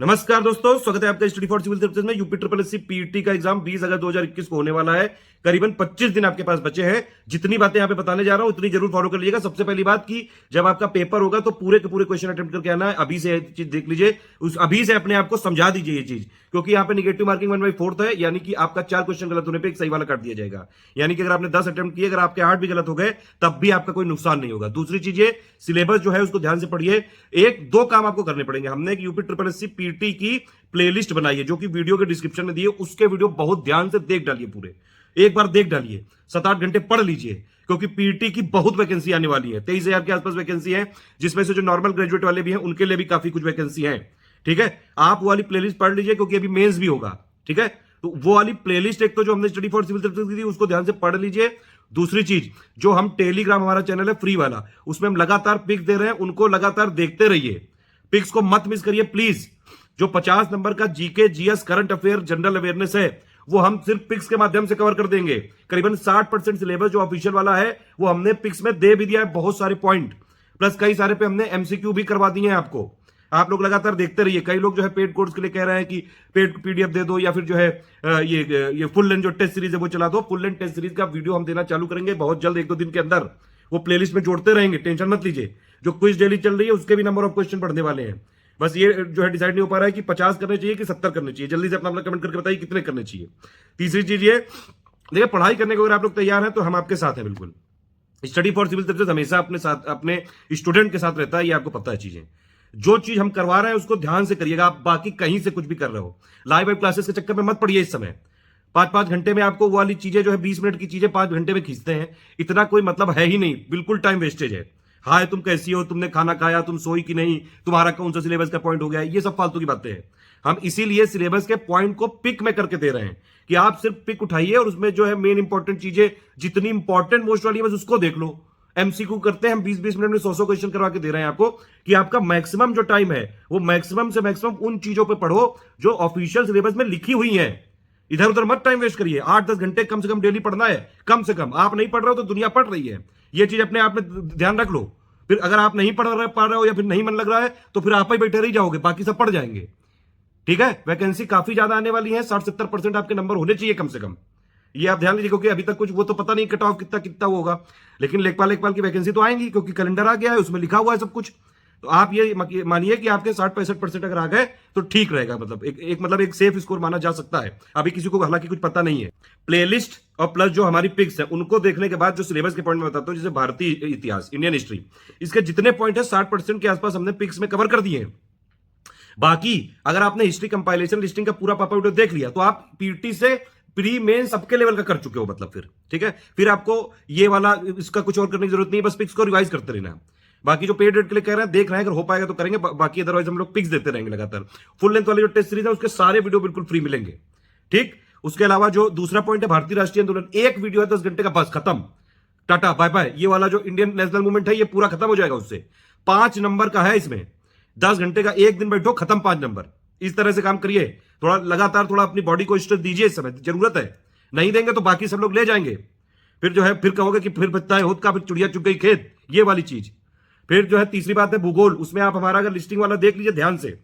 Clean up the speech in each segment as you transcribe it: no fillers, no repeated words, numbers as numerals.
नमस्कार दोस्तों, स्वागत है आपका स्टडी फॉर सिविल सर्विसेज में। यूपी ट्रिपल एससी पीईटी का एग्जाम 20 अगस्त 2021 को होने वाला है। करीबन 25 दिन आपके पास बचे हैं। जितनी बातें यहां पे बताने जा रहा हूं उतनी जरूर फॉलो कर लीजिएगा। सबसे पहली बात कि जब आपका पेपर होगा तो पूरे के पूरे क्वेश्चन अटेम्प्ट करके आना है। अभी से चीज देख लीजिए, उस अभी से अपने आप को समझा दीजिए ये चीज, क्योंकि यहाँ पे निगेटिव मार्किंग 1/4 है, यानी कि आपका 4 क्वेश्चन गलत होने पर एक सही वाला काट दिया जाएगा। यानी कि अगर आपने 10 अटेम्प्ट किए, अगर आपके 8 भी गलत हो गए तब भी आपका कोई नुकसान नहीं होगा। दूसरी चीज ये, सिलेबस जो है उसको ध्यान से पढ़िए। एक दो काम आपको करने पड़ेंगे। हमने एक यूपी ट्रिपल एससी पीटी की प्लेलिस्ट बनाई है जो कि वीडियो के डिस्क्रिप्शन में दी है। उसके वीडियो बहुत ध्यान से देख डालिए, पूरे एक बार देख डालिए, 7-8 घंटे पढ़ लीजिए, क्योंकि पीटी की बहुत वैकेंसी आने वाली है। 23,000 के आसपास वैकेंसी है, जिसमें से जो नॉर्मल ग्रेजुएट वाले भी हैं उनके लिए भी काफी कुछ वैकेंसी है। ठीक है, आप वो वाली प्लेलिस्ट पढ़ लीजिए, क्योंकि अभी मेंस भी होगा। ठीक है, तो वो वाली प्लेलिस्ट एक तो जो हमने स्टडी फॉर सिविल सर्विसेज की थी उसको ध्यान से पढ़ लीजिए। दूसरी चीज, जो हम टेलीग्राम हमारा चैनल है फ्री वाला, उसमें हम लगातार पिक दे रहे हैं, उनको लगातार देखते रहिए। पिक्स को मत मिस करिए प्लीज। जो 50 नंबर का GK GS current affair general awareness है वो हम सिर्फ पिक्स के माध्यम से कवर कर देंगे। करीबन 60% सिलेबस जो ऑफिशियल वाला है वो हमने पिक्स में दे भी दिया है, बहुत सारे पॉइंट, प्लस कई सारे पे हमने एमसीक्यू भी करवा दिए हैं आपको। आप लोग लगातार देखते रहिए। कई लोग जो है पेड कोर्स के लिए कह रहे हैं कि पेड पीडीएफ दे दो, या फिर जो है ये फुल लेंथ जो टेस्ट सीरीज है वो चला दो। फुल लेंथ टेस्ट सीरीज का वीडियो हम देना चालू करेंगे बहुत जल्द, 1-2 दिन के अंदर। वो प्लेलिस्ट में जोड़ते रहेंगे, टेंशन मत लीजिए। जो क्विज डेली चल रही है उसके भी नंबर ऑफ क्वेश्चन पढ़ने वाले हैं। बस ये जो है डिसाइड नहीं हो पा रहा है कि 50 करने चाहिए कि 70 करने चाहिए। जल्दी से अपना कमेंट करके बताइए कितने करने चाहिए। तीसरी चीज ये देखिए, पढ़ाई करने को अगर आप लोग तैयार हैं तो हम आपके साथ हैं बिल्कुल। स्टडी फॉर सिविल सर्विसेज हमेशा अपने साथ, अपने स्टूडेंट के साथ रहता है, ये आपको पता है चीजें। जो चीज हम करवा रहे हैं उसको ध्यान से करिएगा। आप बाकी कहीं से कुछ भी कर रहे हो, लाइव वाइव क्लासेस के चक्कर में मत पड़िए। इस समय 5-5 घंटे में आपको वो वाली चीजें जो है 20 मिनट की चीजें 5 घंटे में खींचते हैं, इतना कोई मतलब है ही नहीं। बिल्कुल टाइम वेस्टेज है। हाय तुम कैसी हो, तुमने खाना खाया, तुम सोई कि नहीं, तुम्हारा कौन सा सिलेबस का पॉइंट हो गया, ये सब फालतू की बातें हैं। हम इसीलिए सिलेबस के पॉइंट को पिक में करके दे रहे हैं कि आप सिर्फ पिक उठाइए और उसमें जो है मेन इंपॉर्टेंट चीजें जितनी इंपॉर्टेंट मोस्ट वाली है बस उसको देख लो। एमसीक्यू करते हैं हम 20-20 मिनट में 100 क्वेश्चन करवा के दे रहे हैं आपको, कि आपका मैक्सिमम जो टाइम है वो मैक्सिमम से मैक्सिमम उन चीजों पे पढ़ो जो ऑफिशियल सिलेबस में लिखी हुई है। इधर उधर मत टाइम वेस्ट करिए। 8-10 घंटे कम से कम डेली पढ़ना है, कम से कम। आप नहीं पढ़ रहे हो तो दुनिया पढ़ रही है, ये चीज अपने आप में ध्यान रख लो। फिर अगर आप नहीं पढ़ रहे हो या फिर नहीं मन लग रहा है तो फिर आप ही बैठे रह जाओगे, बाकी सब पढ़ जाएंगे। ठीक है, वैकेंसी काफी ज्यादा आने वाली है। 60-70% आपके नंबर होने चाहिए कम से कम। ये आप ध्यान लीजिए, क्योंकि अभी तक कुछ वो तो पता नहीं कट ऑफ कितना कितना होगा, लेकिन लेखपाल की वैकेंसी तो आएंगी, क्योंकि कैलेंडर आ गया है, उसमें लिखा हुआ है सब कुछ। तो आप ये मानिए कि आपके 60-65% अगर आ गए तो ठीक रहेगा। मतलब एक सेफ स्कोर माना जा सकता है। अभी किसी को हालांकि कुछ पता नहीं है। प्लेलिस्ट और प्लस जो हमारी पिक्स है उनको देखने के बाद जो सिलेबस के पॉइंट में बताता हूं, जैसे भारतीय इतिहास, इंडियन हिस्ट्री, इसके जितने पॉइंट है 60% के आसपास हमने पिक्स में कवर कर दिए हैं। बाकी अगर आपने हिस्ट्री कंपाइलेशन लिस्टिंग का पूरा पापा वीडियो देख लिया तो आप पीटी से प्री मेन सबके लेवल का कर चुके हो, मतलब फिर ठीक है। फिर आपको ये वाला इसका कुछ और करने की जरूरत नहीं, बस पिक्स को रिवाइज करते रहना। बाकी जो पेड रेट के लिए कह रहे हैं देख रहे हैं, अगर हो पाएगा तो करेंगे, बाकी अदरवाइज हम लोग पिक्स देते रहेंगे लगातार। फुल लेंथ वाली जो टेस्ट सीरीज है उसके सारे वीडियो बिल्कुल फ्री मिलेंगे। ठीक, उसके अलावा जो दूसरा पॉइंट है भारतीय राष्ट्रीय आंदोलन, एक वीडियो है 10 घंटे का, बस खत्म, टाटा बाय बाय। ये वाला जो इंडियन नेशनल मूवमेंट है ये पूरा खत्म हो जाएगा उससे। 5 नंबर का है इसमें, 10 घंटे का, एक दिन बैठो खत्म 5 नंबर। इस तरह से काम करिए, थोड़ा लगातार थोड़ा अपनी बॉडी को स्ट्रेस दीजिए, इस समय जरूरत है। नहीं देंगे तो बाकी सब लोग ले जाएंगे। फिर जो है फिर कहोगे कि फिर बचता है होत का, फिर चिड़िया चुग गई खेत, ये वाली चीज। फिर जो है तीसरी बात है भूगोल, उसमें आप हमारा अगर लिस्टिंग वाला देख लीजिए ध्यान से।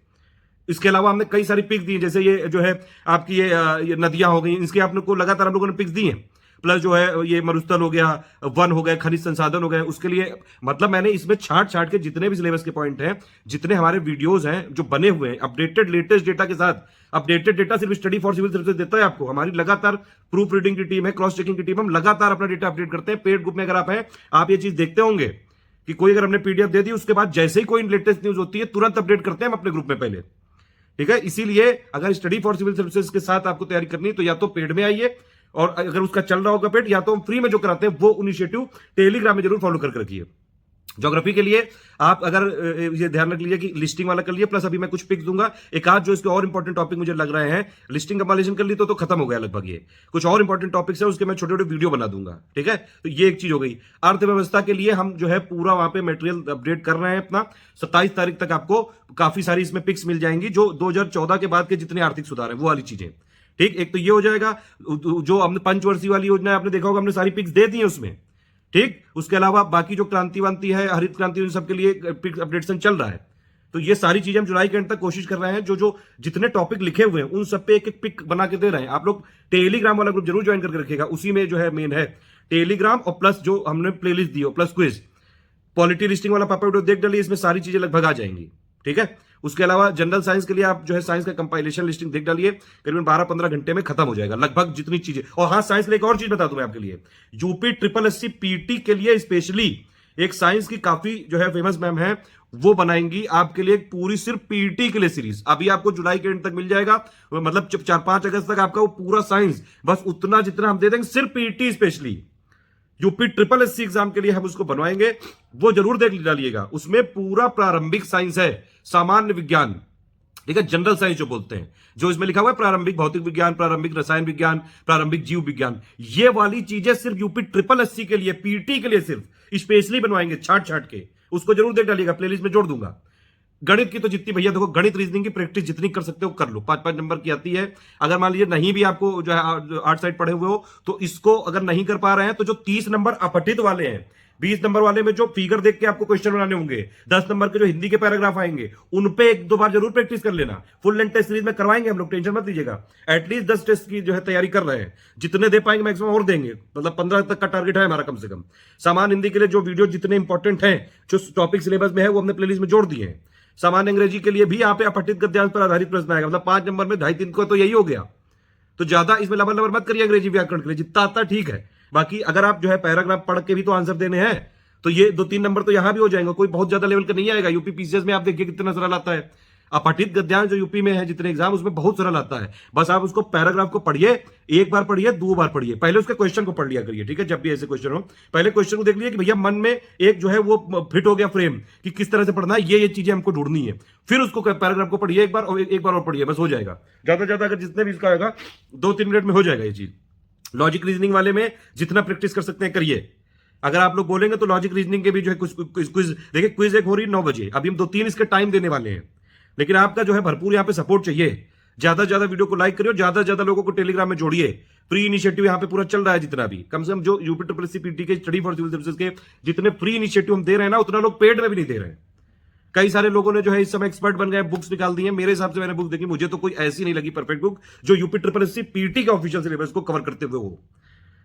इसके अलावा हमने कई सारी पिक दी, जैसे ये जो है आपकी ये नदियां हो गई, इसके आप लोग को लगातार हम लोगों ने पिक्स दी हैं। प्लस जो है ये मरुस्थल हो गया, वन हो गए, खनिज संसाधन हो गए, उसके लिए मतलब मैंने इसमें छाट छाट के जितने भी सिलेबस के पॉइंट हैं, जितने हमारे वीडियोस हैं जो बने हुए हैं अपडेटेड लेटेस्ट डेटा के साथ। अपडेटेड डेटा सिर्फ स्टडी फॉर सिविल सर्विसेज देता है आपको। हमारी लगातार प्रूफ रीडिंग की टीम है, क्रॉस चेकिंग की टीम, हम लगातार अपना डेटा अपडेट करते हैं। पेड ग्रुप में अगर आप हैं, आप ये चीज देखते होंगे कि कोई अगर हमने पीडीएफ दे दी उसके बाद जैसे ही कोई लेटेस्ट न्यूज होती है तुरंत अपडेट करते हैं हम अपने ग्रुप में पहले। ठीक है, इसीलिए अगर स्टडी फॉर सिविल सर्विसेज के साथ आपको तैयारी करनी है तो या तो पेड में आइए, और अगर उसका चल रहा होगा पेड, या तो हम फ्री में जो कराते हैं वो इनिशिएटिव टेलीग्राम में जरूर फॉलो करके रखिए। ज्योग्राफी के लिए आप अगर ये ध्यान रख लीजिए कि लिस्टिंग वाला कर लिए, प्लस अभी मैं कुछ पिक्स दूंगा। एक आध जो इसके और इंपॉर्टेंट टॉपिक मुझे लग रहे हैं, लिस्टिंग कंपाइलेशन कर ली तो खत्म हो गया लगभग। ये कुछ और इंपॉर्टेंट टॉपिक्स है, उसके मैं छोटे छोटे वीडियो बना दूंगा। ठीक है, तो ये एक चीज हो गई। अर्थव्यवस्था के लिए हम जो है पूरा वहां पे मटेरियल अपडेट कर रहे हैं अपना। 27 तारीख तक आपको काफी सारी इसमें पिक्स मिल जाएंगी, जो 2014 के बाद के जितने आर्थिक सुधार है वो वाली चीजें। ठीक, एक तो ये हो जाएगा। जो हमने पंचवर्षीय वाली योजना है आपने देखा होगा, हमने सारी पिक्स दे दी है उसमें। ठीक, उसके अलावा बाकी जो क्रांति वांति है, हरित क्रांति, सबके लिए पिक्स अपडेशन चल रहा है। तो ये सारी चीजें हम जुलाई के एंड तक कोशिश कर रहे हैं। जो जो जितने टॉपिक लिखे हुए हैं उन सब पे एक एक पिक बना के दे रहे हैं। आप लोग टेलीग्राम वाला ग्रुप जरूर ज्वाइन करके रखिएगा, उसी में जो है मेन है टेलीग्राम, और प्लस जो हमने प्लेलिस्ट दी हो प्लस क्विज। पॉलिटी लिस्टिंग वाला पापा वीडियो देख डालिए, इसमें सारी चीजें लगभग आ जाएंगी, ठीक है। उसके अलावा जनरल साइंस के लिए आप जो है साइंस का कंपाइलेशन लिस्टिंग देख डालिए, करीबन 12-15 घंटे में खत्म हो जाएगा लगभग जितनी चीजें। और हाँ, साइंस में एक और चीज बता दूं मैं आपके लिए, यूपी ट्रिपल एससी पीटी के लिए स्पेशली एक साइंस की काफी जो है फेमस मैम है, वो बनाएंगी आपके लिए पूरी सिर्फ पीटी के लिए सीरीज। अभी आपको जुलाई के एंड तक मिल जाएगा, मतलब 4-5 अगस्त तक आपका वो पूरा साइंस, बस उतना जितना हम दे देंगे सिर्फ PT specially UP triple SC exam के लिए हम उसको बनवाएंगे, वो जरूर देख डालिएगा। उसमें पूरा प्रारंभिक साइंस है, सामान्य विज्ञान, ठीक है, जनरल साइंस जो बोलते हैं, जो इसमें लिखा हुआ है प्रारंभिक भौतिक विज्ञान, प्रारंभिक रसायन विज्ञान, प्रारंभिक जीव विज्ञान, ये वाली चीजें सिर्फ यूपी ट्रिपल एससी के लिए, पीटी के लिए सिर्फ स्पेशली बनवाएंगे छाट छाट के। उसको जरूर देख डालिएगा, प्लेलिस्ट में जोड़ दूंगा। गणित की तो जितनी भैया देखो, गणित रीजनिंग की प्रैक्टिस जितनी कर सकते हो कर लो, 5-5 नंबर की आती है। अगर मान लीजिए नहीं भी आपको जो है 8 साइड पढ़े हुए हो, तो इसको अगर नहीं कर पा रहे हैं तो जो 30 नंबर अपठित वाले हैं, 20 नंबर वाले में जो फिगर देख के आपको क्वेश्चन बनाने होंगे, 10 नंबर के जो हिंदी के पैराग्राफ आएंगे, उन पे 1-2 बार जरूर प्रैक्टिस कर लेना। फुल लेंथ टेस्ट सीरीज में करवाएंगे हम लोग, टेंशन मत लीजिएगा। एटलीस्ट 10 टेस्ट की जो है तैयारी कर रहे हैं, जितने दे पाएंगे मैक्सिमम और देंगे, मतलब 15 तक का टारगेट है हमारा कम से कम। सामान्य हिंदी के लिए जो वीडियो जितने इंपॉर्टेंट हैं, जो टॉपिक सिलेबस में है, वो हमने प्लेलिस्ट में जोड़ दिए हैं। सामान्य अंग्रेजी के लिए भी यहाँ पे अपठित गद्यांश पर आधारित प्रश्न आएगा, मतलब 5 नंबर में 2.5-3 को तो यही हो गया। तो ज्यादा इसमें लबर लबर मत करिए अंग्रेजी व्याकरण के लिए, जितना आता ठीक है। बाकी अगर आप जो है पैराग्राफ पढ़ के भी तो आंसर देने हैं, तो ये 2-3 नंबर तो यहां भी हो जाएंगे, कोई बहुत ज्यादा लेवल का नहीं आएगा। यूपी पीसीएस में आप देखिए कितना सरल आता है, अपठित गद्यांश जो यूपी में है जितने एग्जाम, उसमें बहुत सरल आता है। बस आप उसको पैराग्राफ को पढ़िए, 1 बार पढ़िए, 2 बार पढ़िए, पहले उसके क्वेश्चन को पढ़ लिया करिए, ठीक है। जब भी ऐसे क्वेश्चन हो, पहले क्वेश्चन को देख लीजिए कि भैया मन में एक जो है वो फिट हो गया फ्रेम कि किस तरह से पढ़ना है, ये चीजें हमको ढूंढनी है। फिर उसको पैराग्राफ को पढ़िए एक बार, और एक बार और पढ़िए, बस हो जाएगा। ज्यादा ज्यादा अगर जितने भी इसका आएगा 2-3 मिनट में हो जाएगा ये चीज। लॉजिक रीजनिंग वाले में जितना प्रैक्टिस कर सकते हैं करिए। अगर आप लोग बोलेंगे तो लॉजिक रीजनिंग के भी जो है कुछ क्विज देखिए, क्विज एक हो रही 9 बजे, अभी हम 2-3 इसके टाइम देने वाले हैं, लेकिन आपका जो है भरपूर यहाँ पे सपोर्ट चाहिए। ज्यादा से ज्यादा वीडियो को लाइक करिए, ज्यादा से ज्यादा लोगों को टेलीग्राम में जोड़िए। फ्री इनिशिएटिव यहाँ पे पूरा चल रहा है, जितना भी कम से कम जो यूपी ट्रिपल एससी पीटी के स्टडी फॉर सिविल सर्विसेज के जितने फ्री इनिशिएटिव हम दे रहे हैं ना, उतना लोग पेड में भी नहीं दे रहे हैं। कई सारे लोगों ने जो है इस समय एक्सपर्ट बन गए, बुक्स निकाल दी है। मेरे हिसाब से मैंने बुक देखी, मुझे तो कोई ऐसी नहीं लगी परफेक्ट बुक जो यूपी ट्रिपल एससी पीटी के ऑफिशियल सिलेबस को कवर करते हुए हो।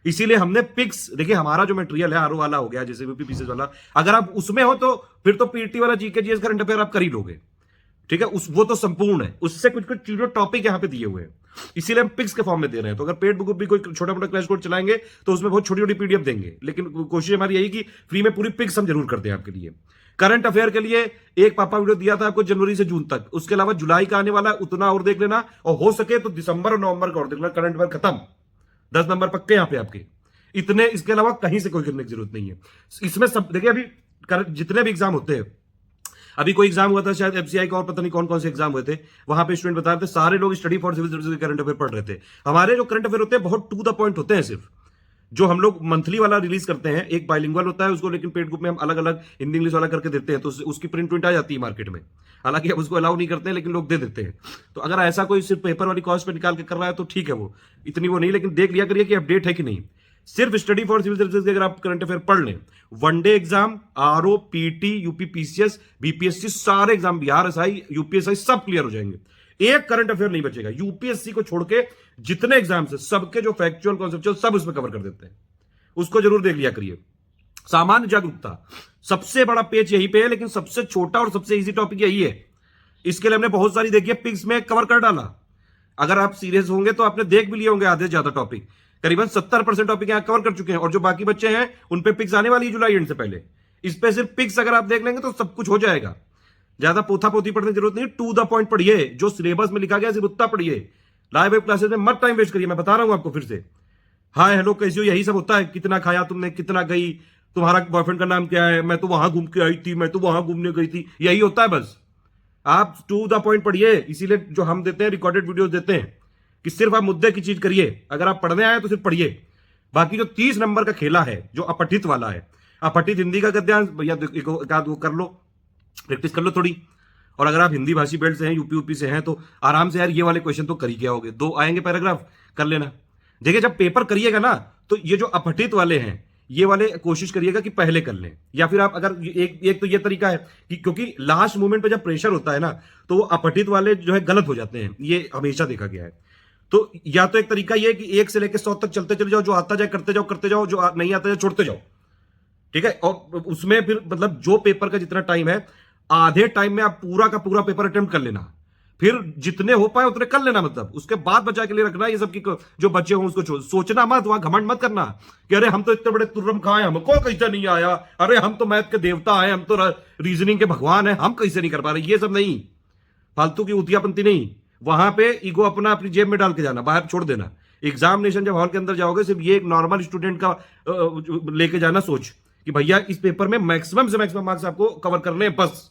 इसीलिए हमने पिक्स, देखिए हमारा जो मटेरियल है आरओ वाला हो गया, जैसे यूपी पीसीएस वाला, अगर आप उसमें हो तो फिर तो पीटी वाला जीके जीएस करंट अफेयर आप कर ही लोगे, ठीक है। वो तो संपूर्ण है, उससे कुछ कुछ चीजों टॉपिक यहाँ पे दिए हुए हैं, इसीलिए हम पिक्स के फॉर्म में दे रहे हैं। तो अगर पेड बुक भी कोई छोटा मोटा क्रैश कोर्स चलाएंगे तो उसमें बहुत छोटी छोटी पीडीएफ देंगे, लेकिन कोशिश हमारी यही कि फ्री में पूरी पिक्स हम जरूर करते हैं आपके लिए। करंट अफेयर के लिए एक पापा वीडियो दिया था आपको जनवरी से जून तक, उसके अलावा जुलाई का आने वाला उतना और देख लेना, और हो सके तो दिसंबर और नवंबर का और देख लेना। करंट अफेयर खत्म, 10 नंबर पक्के यहाँ पे आपके, इतने, इसके अलावा कहीं से कोई करने की जरूरत नहीं है। इसमें सब देखिए, अभी जितने भी एग्जाम होते हैं, अभी कोई एग्जाम हुआ था शायद एफसीआई का, और पता नहीं कौन कौन से एग्जाम हुए थे, वहां पे स्टूडेंट बता रहे थे सारे लोग स्टडी फॉर सिविल सर्विसेज के करंट अफेयर पढ़ रहे थे। हमारे जो करंट अफेयर होते हैं बहुत टू द पॉइंट होते हैं, सिर्फ जो हम लोग मंथली वाला रिलीज करते हैं, एक बाइलिंगुअल होता है उसको, लेकिन पेड ग्रुप में हम अलग अलग हिंदी इंग्लिश वाला करके देते हैं, तो उसकी प्रिंट आ जाती है मार्केट में। हालांकि हम उसको अलाउ नहीं करते हैं, लेकिन लोग दे देते हैं। तो अगर ऐसा कोई सिर्फ पेपर वाली कॉस्ट पे निकाल के कर रहा है तो ठीक है, वो इतनी वो नहीं, लेकिन देख लिया करिए कि अपडेट है कि नहीं। सिर्फ स्टडी फॉर सिविल सर्विसेज के अगर आप करंट अफेयर पढ़ लें, one day exam, RO, PT, UP PCS, BPSC, सारे एग्जाम, बिहार एसआई, यूपीएसआई सब क्लियर हो जाएंगे। एक करंट अफेयर नहीं बचेगा। यूपीएससी को छोड़ के जितने एग्जाम्स है सबके जो फैक्चुअल कॉन्सेप्चुअल सब उसमें कवर कर देते हैं, उसको जरूर देख लिया करिए। सामान्य जागरूकता सबसे बड़ा पेज यहीं पे है, लेकिन सबसे छोटा और सबसे इजी टॉपिक यही है। इसके लिए हमने बहुत सारी देखिए पिक्स में कवर कर डाला। अगर आप सीरियस होंगे तो आपने देख भी लिए होंगे आधे ज्यादा टॉपिक, करीबन 70% टॉपिक यहां कवर कर चुके हैं, और जो बाकी बच्चे हैं उन पे पिक्स आने वाली है जुलाई एंड से पहले। इस पे सिर्फ पिक्स अगर आप देख लेंगे तो सब कुछ हो जाएगा। ज्यादा पोथा पोथी पढ़ने की जरूरत नहीं, टू द पॉइंट पढ़िए, जो सिलेबस में लिखा गया सिर्फ उतना पढ़िए। लाइव वेब क्लासेस में मत टाइम वेस्ट करिए, मैं बता रहा हूं आपको फिर से। हाय हेलो कैसी हो, यही सब होता है। कितना खाया तुमने, कितना गई, तुम्हारा बॉयफ्रेंड का नाम क्या है, मैं तो वहां घूम के आई थी, मैं तो वहां घूमने गई थी, यही होता है बस। आप टू द पॉइंट पढ़िए, इसीलिए जो हम देते हैं रिकॉर्डेड वीडियोस देते हैं कि सिर्फ आप मुद्दे की चीज करिए। अगर आप पढ़ने आए तो सिर्फ पढ़िए। बाकी जो 30 नंबर का खेला है, जो अपठित वाला है, अपठित हिंदी का गद्यांश भैया वो कर लो, प्रैक्टिस कर लो थोड़ी। और अगर आप हिंदी भाषी बेल्ट से हैं, यूपी से हैं, तो आराम से यार ये वाले क्वेश्चन तो कर ही क्या होगे, 2 आएंगे पैराग्राफ, कर लेना। देखिए जब पेपर करिएगा ना, तो ये जो अपठित वाले हैं ये वाले कोशिश करिएगा कि पहले कर लें, या फिर आप अगर एक तो ये तरीका है कि क्योंकि लास्ट मोमेंट पे जब प्रेशर होता है ना तो वो अपठित वाले जो है गलत हो जाते हैं, ये हमेशा देखा गया है। तो या तो एक तरीका ये कि 1 से लेकर 100 तक चलते चले जाओ, जो आता जाए करते जाओ, जो नहीं आता जाए छोड़ते जाओ, ठीक है। और उसमें फिर मतलब जो पेपर का जितना टाइम है, आधे टाइम में आप पूरा का पूरा पेपर अटेम्प्ट कर लेना, फिर जितने हो पाए उतने कर लेना, मतलब उसके बाद बचा के लिए रखना ये सब की जो बच्चे हो उसको सोचना मत, वहां घमंड मत करना कि अरे हम तो इतने बड़े तुर्रम खाए, हमको कैसे नहीं आया, अरे हम तो मैथ के देवता हैं, हम तो रीजनिंग के भगवान हैं, हम कैसे नहीं कर पा रहे। ये सब नहीं, फालतू की उतियापंती नहीं। वहां पे ईगो अपनी जेब में डाल के जाना, बाहर छोड़ देना। एग्जामिनेशन जब हॉल के अंदर जाओगे, सिर्फ ये एक नॉर्मल स्टूडेंट का लेके जाना सोच कि भैया इस पेपर में मैक्सिमम से मैक्सिमम मार्क्स आपको कवर करने हैं, बस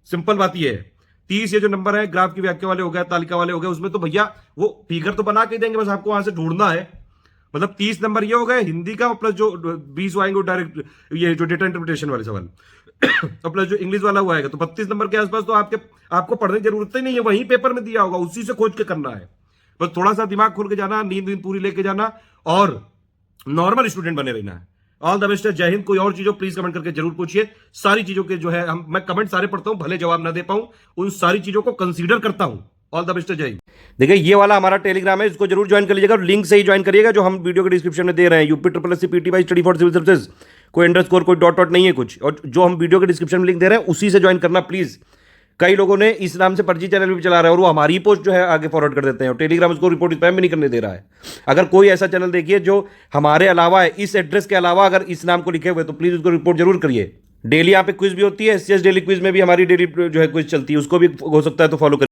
सिंपल बात ये है। 30 ये जो नंबर है ग्राफ की व्याख्या वाले हो गए, तालिका वाले हो गए, उसमें तो भैया वो फिगर तो बना के देंगे, बस आपको वहां से ढूंढना है। मतलब 30 नंबर ये हो गए हिंदी का, प्लस जो 20 आएंगे डायरेक्ट ये जो डेटा इंटरप्रिटेशन वाले सवाल और प्लस जो इंग्लिश वाला हुआ आएगा, तो 32 नंबर के आसपास तो आपको पढ़ने की जरूरत ही नहीं है, वहीं पेपर में दिया होगा, उसी से खोज के करना है। बस थोड़ा सा दिमाग खोल के जाना, नींद पूरी लेके जाना और नॉर्मल स्टूडेंट बने रहना है। ऑल द बेस्ट है, जय हिंद। कोई और चीजों प्लीज कमेंट करके जरूर पूछिए। सारी चीजों के जो है मैं कमेंट सारे पढ़ता हूं, भले जवाब ना दे पाऊं, उन सारी चीजों को कंसीडर करता हूं। ऑल द बेस्ट है, जय हिंद। देखिए ये वाला हमारा टेलीग्राम है, इसको जरूर ज्वाइन कर लीजिएगा, लिंक से ही ज्वाइन करिएगा जो हम वीडियो के डिस्क्रिप्शन में दे रहे हैं। UP SSC PT by study for civil services, कोई अंडरस्कोर कोई डॉट नहीं है कुछ, और जो हम वीडियो के डिस्क्रिप्शन में लिंक दे रहे हैं उसी से ज्वाइन करना प्लीज। कई लोगों ने इस नाम से फर्जी चैनल भी चला रहा है और वो हमारी पोस्ट जो है आगे फॉरवर्ड कर देते हैं, और टेलीग्राम उसको रिपोर्ट स्पैम भी नहीं करने दे रहा है। अगर कोई ऐसा चैनल देखिए जो हमारे अलावा है, इस एड्रेस के अलावा अगर इस नाम को लिखे हुए, तो प्लीज उसको रिपोर्ट जरूर करिए। डेली यहाँ पे क्विज भी होती है, SCS डेली क्विज में भी हमारी डेली जो है क्विज चलती है, उसको भी हो सकता है तो फॉलो करिए।